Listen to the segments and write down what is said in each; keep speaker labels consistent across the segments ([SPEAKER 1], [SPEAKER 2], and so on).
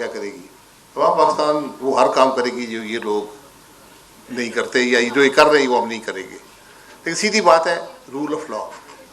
[SPEAKER 1] کیا کرے گی؟ تمام پاکستان وہ ہر کام کرے گی جو یہ لوگ نہیں کرتے، یا جو یہ کر رہے ہیں وہ ہم نہیں کریں گے. لیکن سیدھی بات ہے، رول آف لا،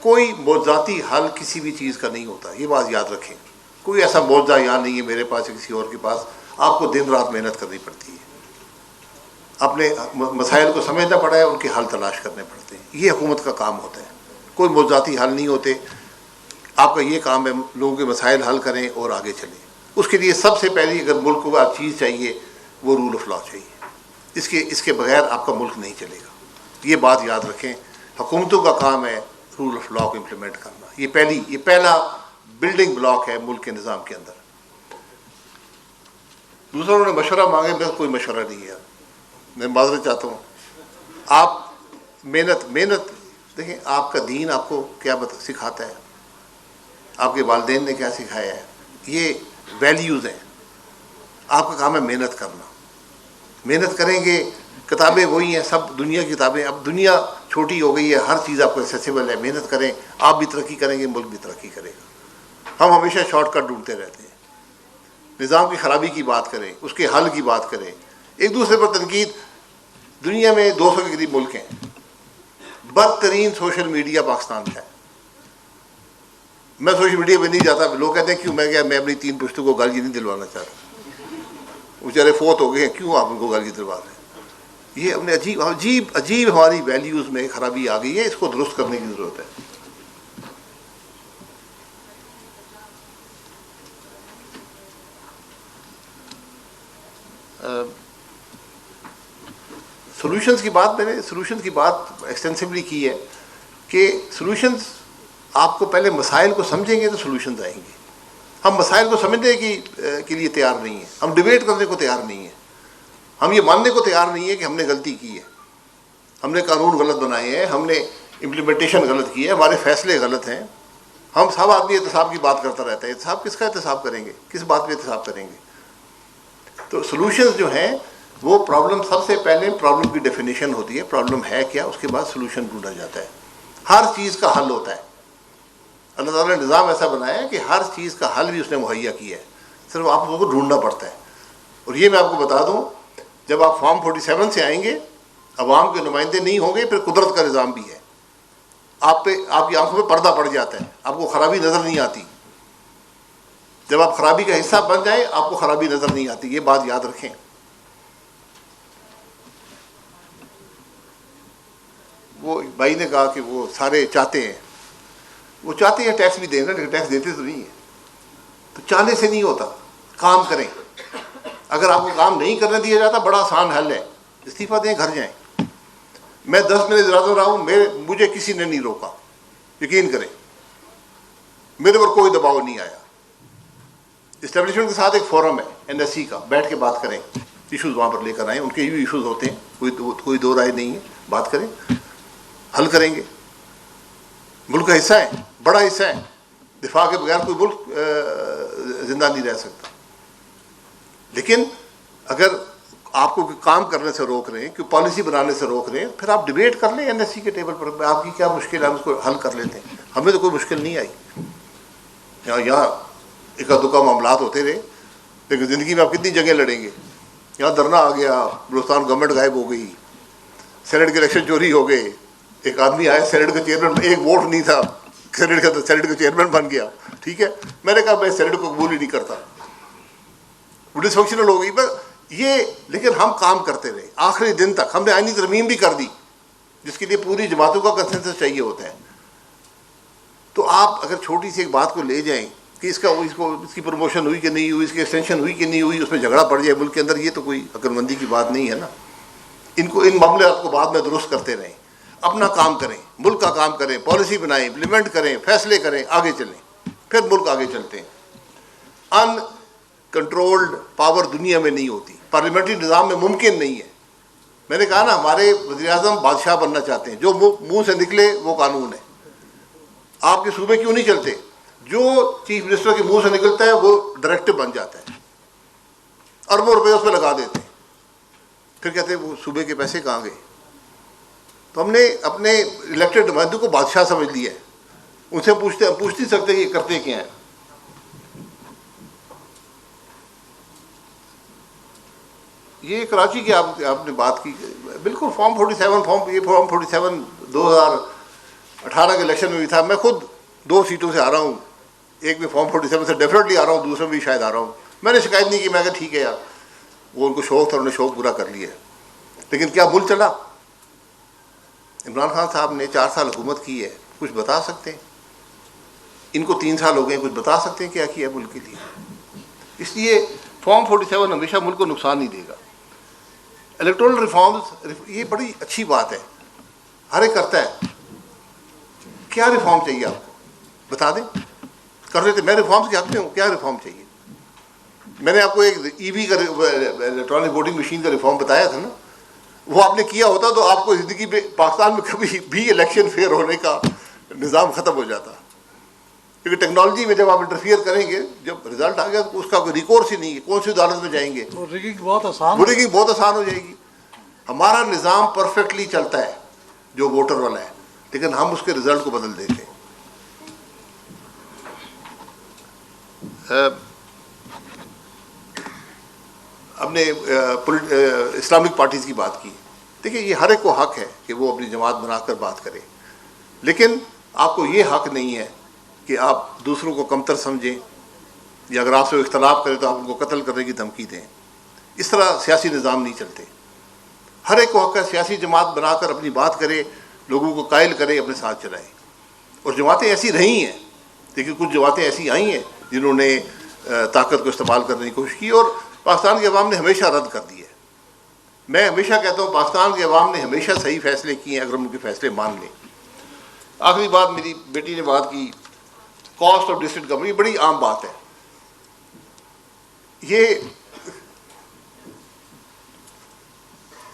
[SPEAKER 1] کوئی معجزاتی حل کسی بھی چیز کا نہیں ہوتا، یہ بات یاد رکھیں. کوئی ایسا معجزہ یہاں نہیں ہے میرے پاس یا کسی اور کے پاس. آپ کو دن رات محنت کرنی پڑتی ہے، اپنے مسائل کو سمجھنا پڑا ہے، ان کے حل تلاش کرنے پڑتے ہیں. یہ حکومت کا کام ہوتا ہے. کوئی معجزاتی حل نہیں ہوتے. آپ کا یہ کام ہے لوگوں کے مسائل حل کریں اور آگے چلیں. اس کے لیے سب سے پہلی اگر ملک کو آپ چیز چاہیے وہ رول آف لا چاہیے. اس کے بغیر آپ کا ملک نہیں چلے گا. یہ بات یاد رکھیں. حکومتوں کا کام ہے رول آف لا کو امپلیمنٹ کرنا. یہ پہلا بلڈنگ بلاک ہے ملک کے نظام کے اندر. دوسروں نے مشورہ مانگے، میرا کوئی مشورہ نہیں ہے. میں معذرت چاہتا ہوں. آپ محنت دیکھیں، آپ کا دین آپ کو کیا سکھاتا ہے، آپ کے والدین نے کیا سکھایا ہے، یہ ویلیوز ہیں. آپ کا کام ہے محنت کرنا. محنت کریں گے. کتابیں وہی ہیں، سب دنیا کی کتابیں. اب دنیا چھوٹی ہو گئی ہے، ہر چیز آپ کو ایکسیسیبل ہے. محنت کریں، آپ بھی ترقی کریں گے، ملک بھی ترقی کرے گا. ہم ہمیشہ شارٹ کٹ ڈھونڈتے رہتے ہیں. نظام کی خرابی کی بات کریں، اس کے حل کی بات کریں، ایک دوسرے پر تنقید. دنیا میں 200 کے قریب ملک ہیں. بدترین سوشل میڈیا پاکستان کا ہے. میں سوشل میڈیا پہ نہیں جاتا. لوگ کہتے ہیں کیوں؟ میں اپنی 3 پشتوں کو گالی نہیں دلوانا چاہتا. بیچارے فوت ہو گئے ہیں، کیوں آپ ان کو گالی دلوا رہے ہیں؟ یہ ہم نے عجیب ہماری ویلیوز میں خرابی آ گئی ہے. اس کو درست کرنے کی ضرورت ہے. سولوشنز کی بات، میں نے سولوشنز کی بات ایکسٹینسولی کی ہے کہ سولوشنز آپ کو پہلے مسائل کو سمجھیں گے تو سولوشنز آئیں گے. ہم مسائل کو سمجھنے کے لیے تیار نہیں ہیں. ہم ڈیبیٹ کرنے کو تیار نہیں ہیں. ہم یہ ماننے کو تیار نہیں ہے کہ ہم نے غلطی کی ہے، ہم نے قانون غلط بنائے ہیں، ہم نے امپلیمنٹیشن غلط کی ہے، ہمارے فیصلے غلط ہیں. ہم سب آدمی احتساب کی بات کرتا رہتا ہے. احتساب کس کا احتساب کریں گے؟ کس بات پہ احتساب کریں گے؟ تو سولوشنز جو ہیں وہ پرابلم، سب سے پہلے پرابلم کی ڈیفینیشن ہوتی ہے، پرابلم ہے کیا، اس کے بعد سولوشن ڈھونڈا جاتا ہے. ہر چیز کا حل ہوتا ہے. اللہ تعالیٰ نے نظام ایسا بنایا ہے کہ ہر چیز کا حل بھی اس نے مہیا کیا ہے، صرف آپ کو ڈھونڈنا پڑتا ہے. اور یہ میں آپ کو بتا دوں، جب آپ فارم 47 سے آئیں گے، عوام کے نمائندے نہیں ہوں گے، پھر قدرت کا نظام بھی ہے. آپ کی آنکھوں پہ پردہ پڑ جاتا ہے، آپ کو خرابی نظر نہیں آتی. جب آپ خرابی کا حصہ بن جائیں آپ کو خرابی نظر نہیں آتی. یہ بات یاد رکھیں. وہ بھائی نے کہا کہ وہ سارے چاہتے ہیں ٹیکس بھی دیں گے، لیکن ٹیکس دیتے تو نہیں ہیں. تو چاہنے سے نہیں ہوتا، کام کریں. اگر آپ کو کام نہیں کرنے دیا جاتا، بڑا آسان حل ہے، استعفیٰ دیں، گھر جائیں. میں 10 منٹ ارادہ رہا ہوں، مجھے کسی نے نہیں روکا، یقین کریں. میرے پر کوئی دباؤ نہیں آیا. اسٹیبلشمنٹ کے ساتھ ایک فورم ہے NSC کا، بیٹھ کے بات کریں، ایشوز وہاں پر لے کر آئیں. ان کے بھی ایشوز ہوتے ہیں، کوئی دو رائے نہیں ہے. بات کریں، حل کریں گے. ملک کا حصہ ہے، بڑا حصہ ہے. دفاع کے بغیر کوئی ملک زندہ نہیں رہ سکتا. لیکن اگر آپ کو کام کرنے سے روک رہے ہیں، کوئی پالیسی بنانے سے روک رہے ہیں، پھر آپ ڈیبیٹ کر لیں NSC کے ٹیبل پر. آپ کی کیا مشکل ہے، ہم اس کو حل کر لیتے ہیں. ہمیں تو کوئی مشکل نہیں آئی. یہاں اکا دکا معاملات ہوتے رہے، لیکن زندگی میں آپ کتنی جگہ لڑیں گے. یہاں دھرنا آ گیا، بلوچستان گورنمنٹ غائب ہو گئی، سینٹ کے الیکشن چوری ہو گئے. ایک آدمی آیا سینٹ کا چیئرمین، ایک ووٹ نہیں تھا سینٹ کا چیئرمین بن گیا. ٹھیک ہے، میں نے کہا میں سینٹ کو قبول ہی نہیں کرتا، وہ ڈسفنکشنل ہو گئی. بس یہ، لیکن ہم کام کرتے رہے آخری دن تک. ہم نے آئینی ترمیم بھی کر دی، جس کے لیے پوری جماعتوں کا کنسنسس چاہیے ہوتا ہے. تو آپ اگر چھوٹی سی ایک بات کو لے جائیں کہ اس کی پروموشن ہوئی کہ نہیں ہوئی، اس کی ایکسٹینشن ہوئی کہ نہیں ہوئی، اس میں جھگڑا پڑ جائے ملک کے اندر، یہ تو کوئی عقل مندی کی بات نہیں ہے نا. ان معاملات کو بعد میں درست کرتے رہیں. اپنا کام کریں، ملک کا کام کریں، پالیسی بنائیں، امپلیمنٹ کریں، فیصلے کریں، آگے چلیں، پھر ملک آگے چلتے ہیں. ان کنٹرولڈ پاور دنیا میں نہیں ہوتی، پارلیمنٹری نظام میں ممکن نہیں ہے. میں نے کہا نا، ہمارے وزیر اعظم بادشاہ بننا چاہتے ہیں، جو منہ سے نکلے وہ قانون ہے. آپ کے صوبے کیوں نہیں چلتے؟ جو چیف منسٹر کے منہ سے نکلتا ہے وہ ڈائریکٹو بن جاتا ہے، اربوں روپے اس پہ لگا دیتے ہیں. پھر کہتے ہیں وہ صوبے کے پیسے کہاں گئے؟ تو ہم نے اپنے الیکٹڈ نمائندوں کو بادشاہ سمجھ لیا ہے. ان سے پوچھ نہیں سکتے کہ یہ کرتے کیا ہیں. یہ کراچی کی آپ نے بات کی، بالکل فارم 47 2018 کے الیکشن میں بھی تھا. میں خود 2 سیٹوں سے آ رہا ہوں، ایک میں فارم 47 سے ڈیفینیٹلی آ رہا ہوں، دوسرے میں بھی شاید آ رہا ہوں. میں نے شکایت نہیں کی، میں کہا ٹھیک ہے یار، وہ ان کو شوق تھا، انہوں نے شوق پورا کر لیا. لیکن کیا ملک چلا؟ عمران خان صاحب نے 4 سال حکومت کی ہے، کچھ بتا سکتے ہیں؟ ان کو 3 سال ہو گئے، کچھ بتا سکتے ہیں کیا کیا ملک کے لیے؟ اس لیے فارم 47 ہمیشہ ملک کو نقصان نہیں دے گا. الیکٹورل ریفارمز یہ بڑی اچھی بات ہے، ہر ایک کرتا ہے. کیا ریفارم چاہیے آپ کو بتا دیں، کر دیتے. میں ریفارمز کے حق میں ہوں. کیا ریفارم چاہیے؟ میں نے آپ کو ایک ای وی کا الیکٹرانک ووٹنگ مشین کا ریفارم بتایا تھا نا. وہ آپ نے کیا ہوتا تو آپ کو زندگی میں پاکستان میں کبھی بھی الیکشن فیئر ہونے کا نظام ختم ہو جاتا. کیونکہ ٹیکنالوجی میں جب آپ انٹرفیئر کریں گے، جب رزلٹ آ گیا تو اس کا کوئی ریکورس ہی نہیں ہے. کون سی عدالت میں جائیں گے؟
[SPEAKER 2] ریگنگ بہت آسان
[SPEAKER 1] ریگنگ بہت آسان ہو جائے گی. ہمارا نظام پرفیکٹلی چلتا ہے جو ووٹر والا ہے، لیکن ہم اس کے رزلٹ کو بدل دیتے ہیں. ہم نے اسلامک پارٹیز کی بات کی. دیکھیے یہ ہر ایک کو حق ہے کہ وہ اپنی جماعت بنا کر بات کرے، لیکن آپ کو یہ حق نہیں ہے کہ آپ دوسروں کو کمتر سمجھیں، یا اگر آپ سے اختلاف کریں تو آپ ان کو قتل کرنے کی دھمکی دیں. اس طرح سیاسی نظام نہیں چلتے. ہر ایک کو حق ہے سیاسی جماعت بنا کر اپنی بات کرے، لوگوں کو قائل کرے، اپنے ساتھ چلائے. اور جماعتیں ایسی رہی ہیں، دیکھیے کچھ جماعتیں ایسی آئی ہیں جنہوں نے طاقت کو استعمال کرنے کی کوشش کی، اور پاکستان کے عوام نے ہمیشہ رد کر دی ہے. میں ہمیشہ کہتا ہوں پاکستان کے عوام نے ہمیشہ صحیح فیصلے کیے ہیں اگر ان کے فیصلے مان لیں. آخری بات، میری بیٹی نے بات کی کاسٹ آف ڈسٹرکٹ گورنمنٹ، یہ بڑی عام بات ہے. یہ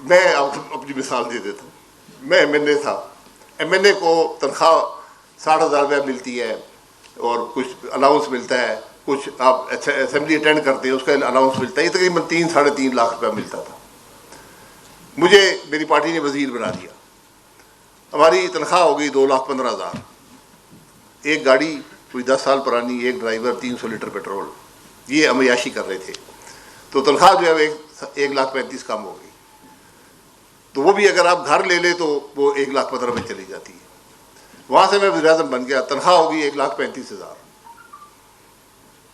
[SPEAKER 1] میں اپنی مثال دے دیتا ہوں. میں ایم این اے تھا. ایم این اے کو تنخواہ 60,000 روپیہ ملتی ہے اور کچھ الاؤنس ملتا ہے، کچھ آپ اسمبلی اٹینڈ کرتے ہیں اس کا الاؤنس ملتا ہے. یہ تقریباً 3-3.5 لاکھ روپیہ ملتا تھا. مجھے میری پارٹی نے وزیر بنا دیا. ہماری تنخواہ ہو گئی 2,15,000. ایک گاڑی کوئی 10 سال پرانی، ایک ڈرائیور، 300 لیٹر پیٹرول. یہ ہم عیاشی کر رہے تھے. تو تنخواہ جو ہے 1,35,000 کم ہو گئی. تو وہ بھی اگر آپ گھر لے لیں تو وہ 1,15,000 میں چلی جاتی ہے. وہاں سے میں وزیر اعظم بن گیا، تنخواہ ہوگی 1,35,000.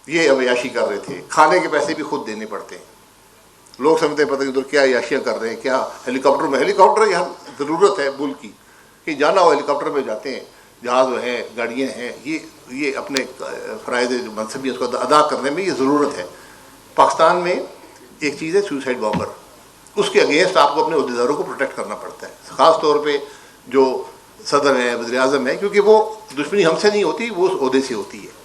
[SPEAKER 1] یہ ہم عیاشی کر رہے تھے. کھانے کے پیسے بھی خود دینے پڑتے ہیں. لوگ سمجھتے ہیں پتہ نہیں ادھر کیا عیاشیاں کر رہے ہیں، کیا ہیلی کاپٹر یہاں ضرورت ہے ملک کی، کہ جانا ہو ہیلی کاپٹر میں جاتے ہیں، جہاز ہیں، گاڑیاں ہیں. یہ اپنے فرائض جو منصبی اس کو ادا کرنے میں یہ ضرورت ہے. پاکستان میں ایک چیز ہے سوسائڈ بامبر، اس کے اگینسٹ آپ کو اپنے عہدیداروں کو پروٹیکٹ کرنا پڑتا ہے. خاص طور پہ جو صدر ہیں، وزیر اعظم ہیں، کیونکہ وہ دشمنی ہم سے نہیں ہوتی، وہ اس عہدے سے ہوتی ہے.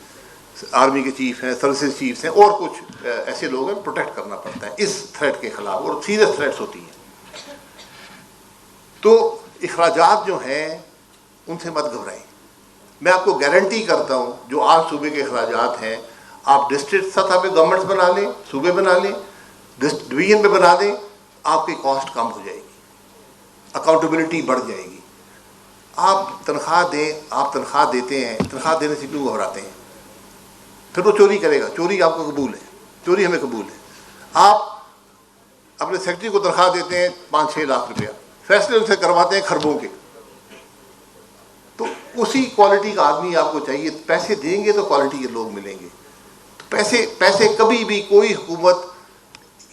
[SPEAKER 1] آرمی کے چیف ہیں، سروسز چیفس ہیں، اور کچھ ایسے لوگ ہیں، پروٹیکٹ کرنا پڑتا ہے اس تھریٹ کے خلاف، اور سیریس تھریٹس ہوتی ہیں. تو اخراجات جو ہیں ان سے مت گھبرائیں. میں آپ کو گارنٹی کرتا ہوں جو آج صوبے کے اخراجات ہیں، آپ ڈسٹرکٹ سطح پہ گورنمنٹس بنا لیں، صوبے بنا لیں، ڈویژن میں بنا دیں، آپ کی کاسٹ کم ہو جائے گی، اکاؤنٹیبلٹی بڑھ جائے گی. آپ تنخواہ دیں، آپ تنخواہ دیتے ہیں، تنخواہ دینے سے کیوں گھبراتے ہیں؟ پھر وہ چوری کرے گا. چوری آپ کو قبول ہے، چوری ہمیں قبول ہے. آپ اپنے سیکرٹری کو تنخواہ دیتے ہیں 5-6 لاکھ روپیہ، فیصلے ان سے کرواتے ہیں خربوں کے. تو اسی کوالٹی کا آدمی آپ کو چاہیے. پیسے دیں گے تو کوالٹی کے لوگ ملیں گے. تو پیسے کبھی بھی کوئی حکومت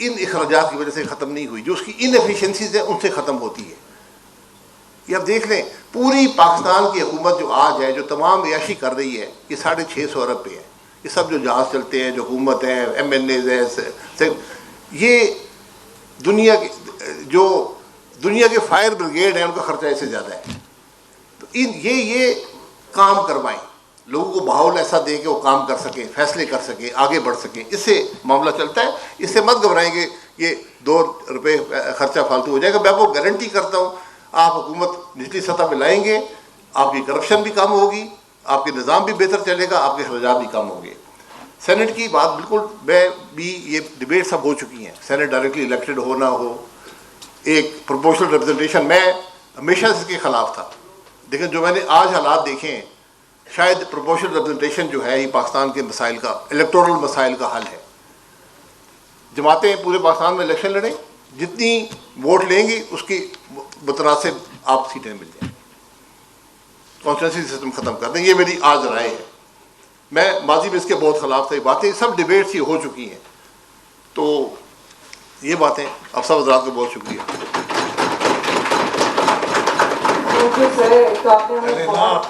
[SPEAKER 1] ان اخراجات کی وجہ سے ختم نہیں ہوئی. جو اس کی انیفیشنسیز ہیں ان سے ختم ہوتی ہے. یہ آپ دیکھ لیں، پوری پاکستان کی حکومت جو آج ہے، جو تمام عیاشی کر رہی ہے، یہ 650 ارب پہ ہے. یہ سب جو جہاز چلتے ہیں، جو حکومت ہیں، ایم این ایز ہیں، یہ دنیا کے فائر بریگیڈ ہیں، ان کا خرچہ اس سے زیادہ ہے. تو یہ کام کروائیں، لوگوں کو ماحول ایسا دیں کہ وہ کام کر سکیں، فیصلے کر سکیں، آگے بڑھ سکیں. اس سے معاملہ چلتا ہے. اس سے مت گھبرائیں گے یہ 2 روپے خرچہ فالتو ہو جائے گا. میں آپ کو گارنٹی کرتا ہوں آپ حکومت نچلی سطح پہ لائیں گے، آپ کی کرپشن بھی کم ہوگی، آپ کے نظام بھی بہتر چلے گا، آپ کے اخراجات بھی کم ہوں گے. سینٹ کی بات بالکل، میں بھی یہ ڈبیٹ سب ہو چکی ہیں، سینٹ ڈائریکٹلی الیکٹڈ ہو نہ ہو، ایک پروپورشنل ریپرزنٹیشن. میں ہمیشہ اس کے خلاف تھا، لیکن جو میں نے آج حالات دیکھے ہیں، شاید پروپورشنل ریپرزنٹیشن جو ہے یہ پاکستان کے مسائل کا، الیکٹورل مسائل کا حل ہے. جماعتیں پورے پاکستان میں الیکشن لڑیں، جتنی ووٹ لیں گی اس کی متناسب آپ سیٹیں مل جائیں، کانسٹیٹوئنسی سسٹم ختم کر دیں. یہ میری آج رائے ہے. میں ماضی میں اس کے بہت خلاف تھا. یہ باتیں سب ڈیبیٹس یہ ہو چکی ہیں. تو یہ باتیں آپ سب حضرات کو بہت شکریہ.
[SPEAKER 2] سر ایک تو آپ نے ہمیں